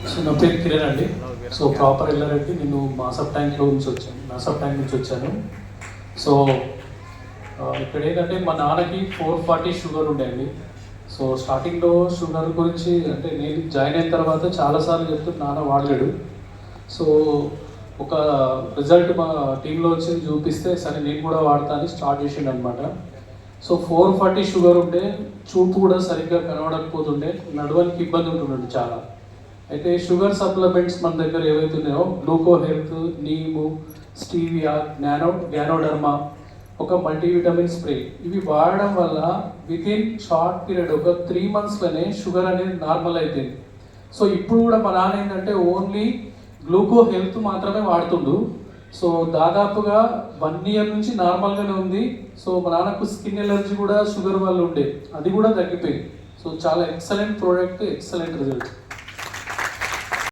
So నా పేరు కిరణ్ అండి. So proper Yellareddy. నేను మాసప్ ట్యాంక్లో నుంచి వచ్చాను, నాసప్ ట్యాంక్ నుంచి వచ్చాను. సో ఇక్కడ ఏంటంటే మా నాన్నకి 440 షుగర్ ఉండేది. సో స్టార్టింగ్లో షుగర్ గురించి అంటే నేను జాయిన్ అయిన తర్వాత చాలాసార్లు చెప్తే నాన్న వాడలేడు. సో ఒక రిజల్ట్ మా టీంలో వచ్చి చూపిస్తే సరే నేను కూడా వాడతా అని స్టార్ట్ చేసిండు అనమాట. సో 440 షుగర్ ఉండే, చూపు కూడా సరిగ్గా కనబడకపోతుండే, నడవడానికి ఇబ్బంది ఉంటుండే చాలా. అయితే షుగర్ సప్లిమెంట్స్ మన దగ్గర ఏవైతే ఉన్నాయో గ్లూకో హెల్త్, నీము, స్టీవియా, గ్యానోడర్మా, ఒక మల్టీవిటమిన్ స్ప్రే, ఇవి వాడడం వల్ల వితిన్ షార్ట్ పీరియడ్ ఒక 3 monthsలోనే షుగర్ అనేది నార్మల్ అయిపోయింది. సో ఇప్పుడు కూడా మా నాన్న ఏంటంటే ఓన్లీ గ్లూకో హెల్త్ మాత్రమే వాడుతుండు. సో దాదాపుగా 1 year నుంచి నార్మల్గానే ఉంది. సో మా నాన్నకు స్కిన్ ఎలర్జీ కూడా షుగర్ వల్ల ఉండే, అది కూడా తగ్గిపోయింది. సో చాలా ఎక్సలెంట్ ప్రోడక్ట్, ఎక్సలెంట్ రిజల్ట్.